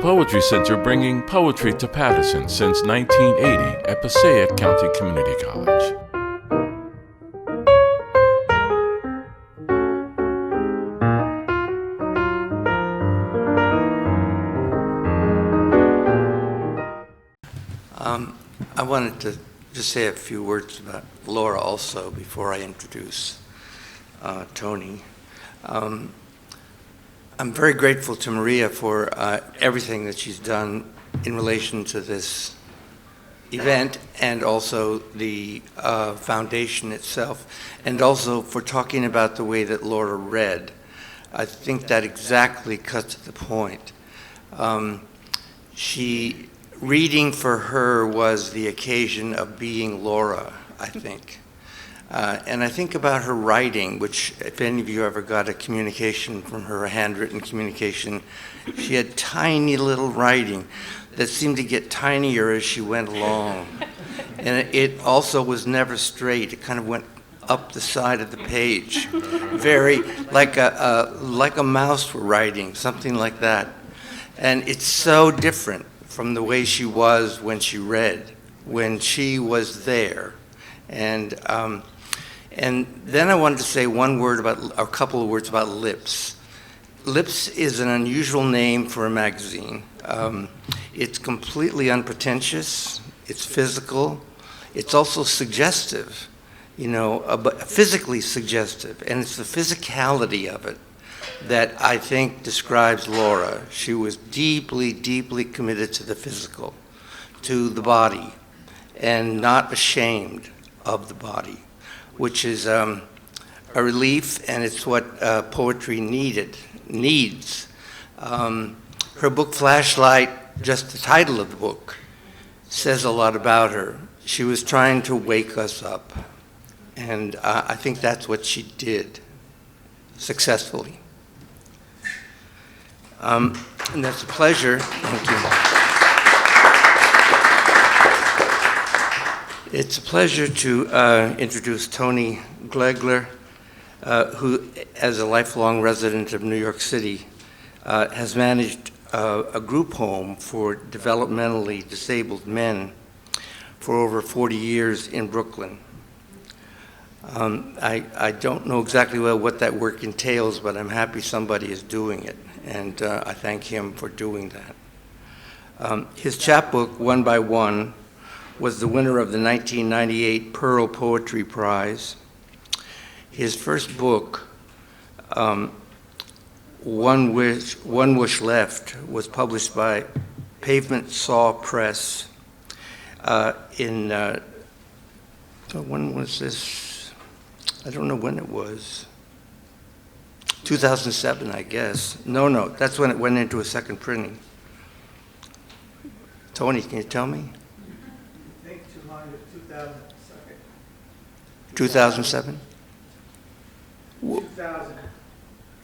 Poetry Center, bringing poetry to Paterson since 1980 at Passaic County Community College. I wanted to just say a few words about Laura also before I introduce Tony. I'm very grateful to Maria for everything that she's done in relation to this event and also the foundation itself, and also for talking about the way that Laura read. I think that exactly cuts to the point. Reading for her was the occasion of being Laura, I think. And I think about her writing, which if any of you ever got a communication from her, a handwritten communication, she had tiny little writing that seemed to get tinier as she went along. And it also was never straight. It kind of went up the side of the page, very like a mouse were writing, something like that. And it's so different from the way she was when she read, when she was there. And then I wanted to say a couple of words about Lips. Lips is an unusual name for a magazine. It's completely unpretentious, it's physical, it's also suggestive, but physically suggestive, and it's the physicality of it that I think describes Laura. She was deeply, deeply committed to the physical, to the body, and not ashamed of the body, which is a relief, and it's what poetry needs. Her book, Flashlight, just the title of the book, says a lot about her. She was trying to wake us up, and I think that's what she did successfully. And that's a pleasure. Thank you. It's a pleasure to introduce Tony Gloeggler, who, as a lifelong resident of New York City, has managed a group home for developmentally disabled men for over 40 years in Brooklyn. I don't know exactly well what that work entails, but I'm happy somebody is doing it. And I thank him for doing that. His chapbook, One by One, was the winner of the 1998 Pearl Poetry Prize. His first book, One Wish Left, was published by Pavement Saw Press in, when was this? I don't know when it was. 2007, I guess. No, that's when it went into a second printing. Tony, can you tell me? I think 2007. 2007? 2000.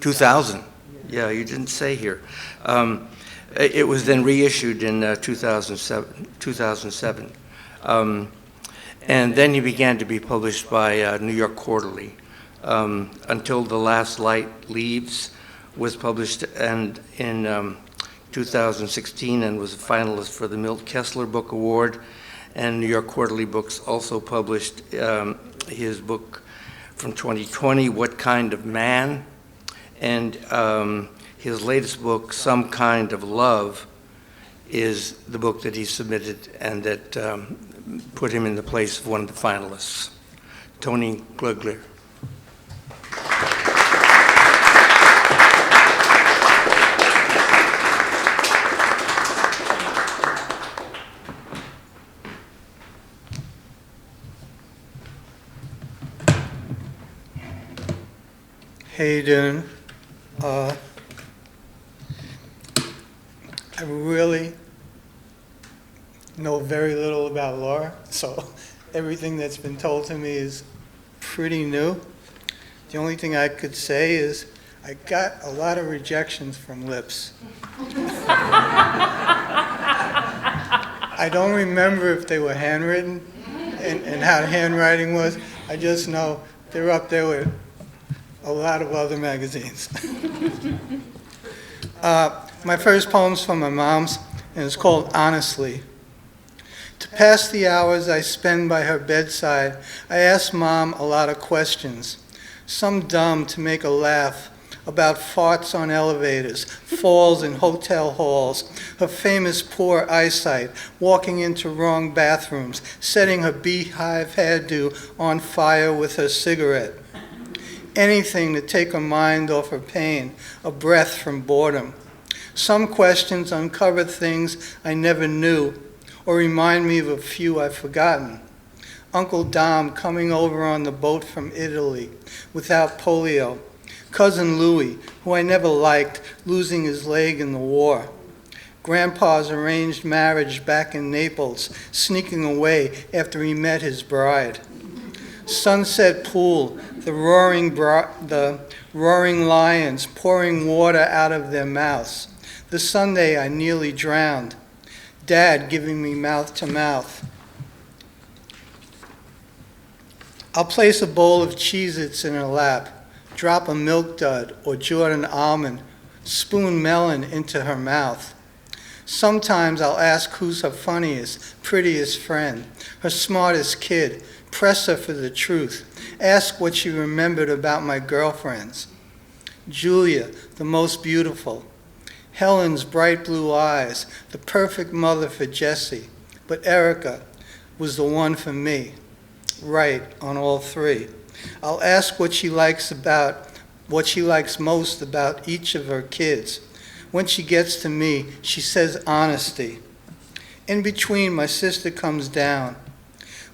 2000. Yeah, you didn't say here. It was then reissued in 2007. And then he began to be published by New York Quarterly. Until the Last Light Leaves was published and in 2016 and was a finalist for the Milt Kessler Book Award. And New York Quarterly Books also published his book from 2020, What Kind of Man? And his latest book, Some Kind of Love, is the book that he submitted and that put him in the place of one of the finalists. Tony Gloeggler. How you doing? I really know very little about Laura, so everything that's been told to me is pretty new. The only thing I could say is I got a lot of rejections from Lips. I don't remember if they were handwritten and how the handwriting was. I just know they're up there with a lot of other magazines. My first poem's from my mom's, and it's called Honestly. To pass the hours I spend by her bedside, I ask Mom a lot of questions. Some dumb to make her laugh, about farts on elevators, falls in hotel halls, her famous poor eyesight, walking into wrong bathrooms, setting her beehive hairdo on fire with her cigarette. Anything to take her mind off her pain, a breath from boredom. Some questions uncover things I never knew, or remind me of a few I've forgotten. Uncle Dom coming over on the boat from Italy without polio. Cousin Louis, who I never liked, losing his leg in the war. Grandpa's arranged marriage back in Naples, sneaking away after he met his bride. Sunset pool, the roaring lions pouring water out of their mouths. The Sunday I nearly drowned. Dad giving me mouth to mouth. I'll place a bowl of Cheez-Its in her lap, drop a Milk Dud or Jordan almond, spoon melon into her mouth. Sometimes I'll ask who's her funniest, prettiest friend, her smartest kid, press her for the truth, ask what she remembered about my girlfriends. Julia, the most beautiful. Helen's bright blue eyes, the perfect mother for Jessie, but Erica was the one for me. Right on all three. I'll ask what she likes most about each of her kids. When she gets to me, she says honesty. In between, my sister comes down.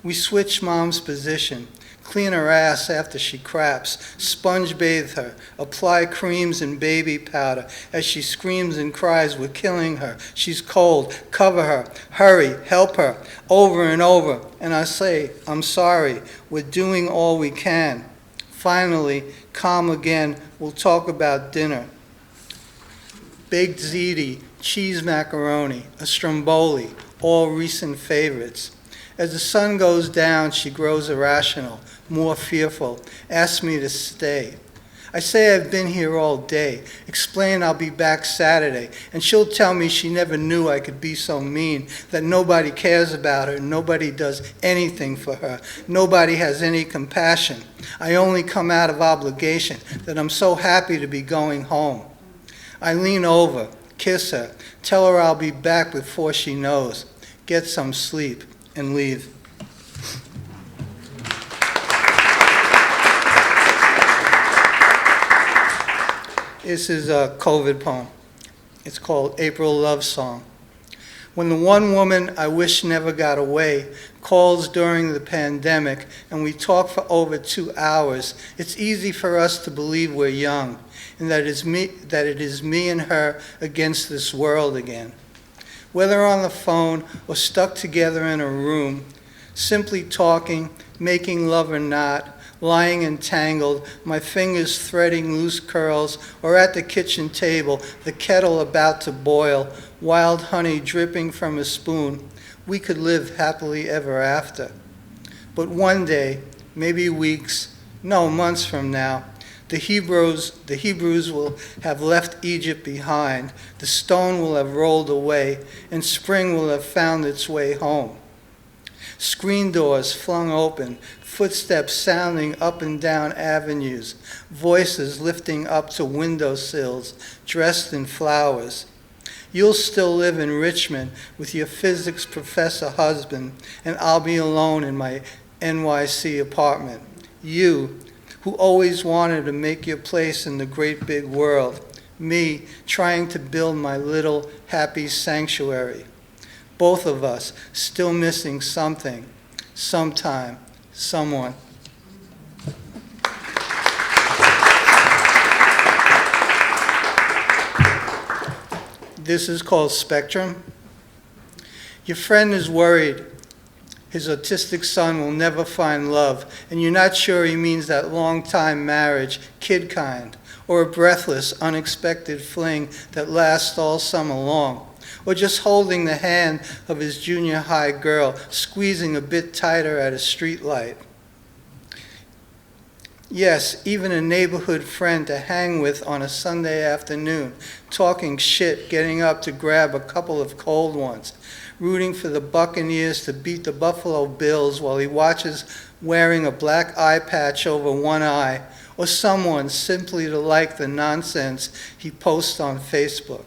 We switch Mom's position, clean her ass after she craps, sponge bathe her, apply creams and baby powder. As she screams and cries, we're killing her. She's cold, cover her, hurry, help her, over and over. And I say, I'm sorry, we're doing all we can. Finally, calm again, we'll talk about dinner. Baked ziti, cheese macaroni, a stromboli, all recent favorites. As the sun goes down, she grows irrational, more fearful, asks me to stay. I say I've been here all day, explain I'll be back Saturday, and she'll tell me she never knew I could be so mean, that nobody cares about her, nobody does anything for her, nobody has any compassion. I only come out of obligation, that I'm so happy to be going home. I lean over, kiss her, tell her I'll be back before she knows, get some sleep, and leave. This is a COVID poem. It's called April Love Song. When the one woman I wish never got away calls during the pandemic and we talk for over 2 hours, it's easy for us to believe we're young and that it is me and her against this world again. Whether on the phone or stuck together in a room, simply talking, making love or not, lying entangled, my fingers threading loose curls, or at the kitchen table, the kettle about to boil, wild honey dripping from a spoon, we could live happily ever after. But one day, maybe weeks, no, months from now, the Hebrews will have left Egypt behind, the stone will have rolled away, and spring will have found its way home. Screen doors flung open, footsteps sounding up and down avenues, voices lifting up to windowsills, dressed in flowers. You'll still live in Richmond with your physics professor husband, and I'll be alone in my NYC apartment. You, who always wanted to make your place in the great big world. Me, trying to build my little happy sanctuary. Both of us still missing something, sometime, someone. This is called Spectrum. Your friend is worried his autistic son will never find love, and you're not sure he means that long-time marriage, kid kind, or a breathless, unexpected fling that lasts all summer long, or just holding the hand of his junior high girl, squeezing a bit tighter at a street light. Yes, even a neighborhood friend to hang with on a Sunday afternoon, talking shit, getting up to grab a couple of cold ones, rooting for the Buccaneers to beat the Buffalo Bills while he watches wearing a black eye patch over one eye, or someone simply to like the nonsense he posts on Facebook.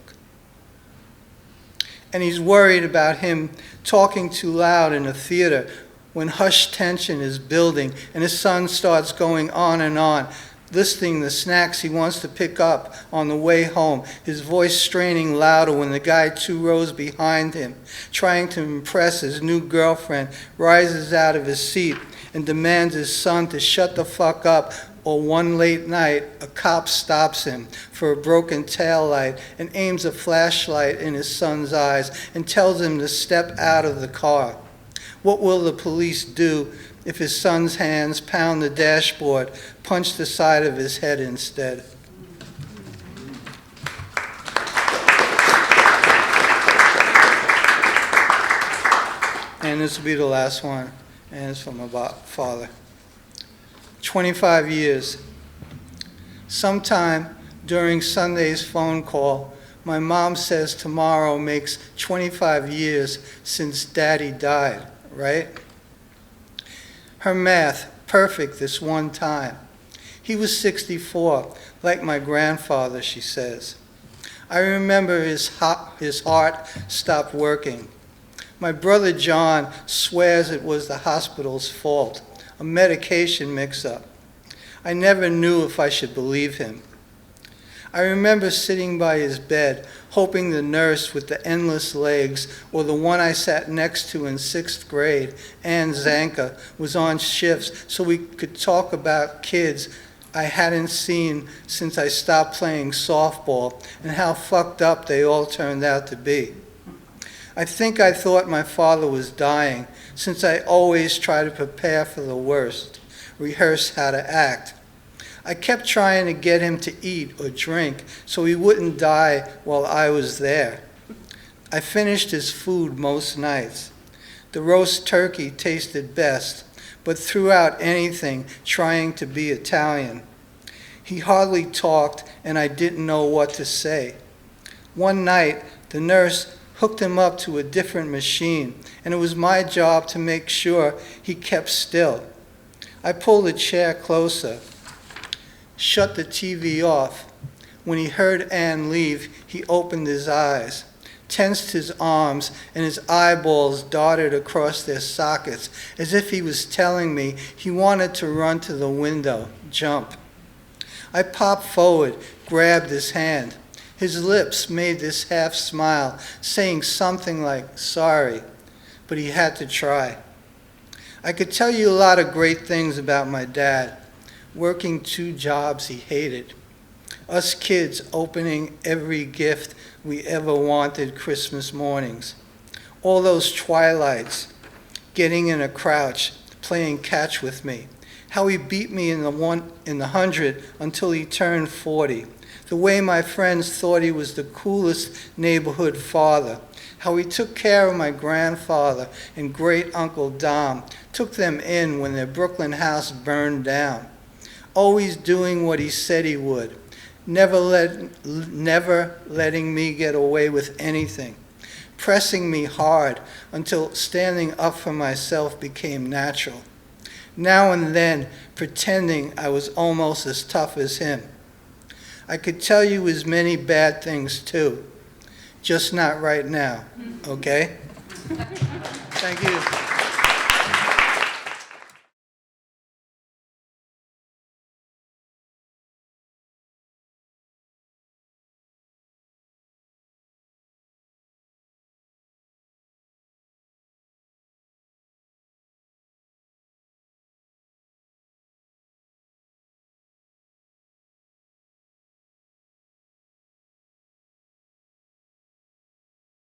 And he's worried about him talking too loud in a theater when hushed tension is building and his son starts going on, listing the snacks he wants to pick up on the way home, his voice straining louder when the guy 2 rows behind him, trying to impress his new girlfriend, rises out of his seat and demands his son to shut the fuck up, or one late night, a cop stops him for a broken taillight and aims a flashlight in his son's eyes and tells him to step out of the car. What will the police do if his son's hands pound the dashboard, punch the side of his head instead? And this will be the last one, and it's from my father. 25 years. Sometime during Sunday's phone call, my mom says tomorrow makes 25 years since Daddy died. Right? Her math, perfect this one time. He was 64, like my grandfather, she says. I remember his heart stopped working. My brother John swears it was the hospital's fault, a medication mix-up. I never knew if I should believe him. I remember sitting by his bed, hoping the nurse with the endless legs, or the one I sat next to in 6th grade, Ann Zanka, was on shifts so we could talk about kids I hadn't seen since I stopped playing softball and how fucked up they all turned out to be. I think I thought my father was dying, since I always try to prepare for the worst, rehearse how to act. I kept trying to get him to eat or drink so he wouldn't die while I was there. I finished his food most nights. The roast turkey tasted best, but threw out anything trying to be Italian. He hardly talked, and I didn't know what to say. One night, the nurse hooked him up to a different machine, and it was my job to make sure he kept still. I pulled a chair closer, shut the TV off. When he heard Ann leave, he opened his eyes, tensed his arms, and his eyeballs darted across their sockets as if he was telling me he wanted to run to the window, jump. I popped forward, grabbed his hand. His lips made this half smile, saying something like, sorry, but he had to try. I could tell you a lot of great things about my dad. Working 2 jobs he hated. Us kids opening every gift we ever wanted Christmas mornings. All those twilights, getting in a crouch, playing catch with me. How he beat me in the 100 until he turned 40. The way my friends thought he was the coolest neighborhood father. How he took care of my grandfather and great Uncle Dom, took them in when their Brooklyn house burned down. Always doing what he said he would, never letting me get away with anything, pressing me hard until standing up for myself became natural. Now and then, pretending I was almost as tough as him. I could tell you as many bad things too, just not right now, okay? Thank you.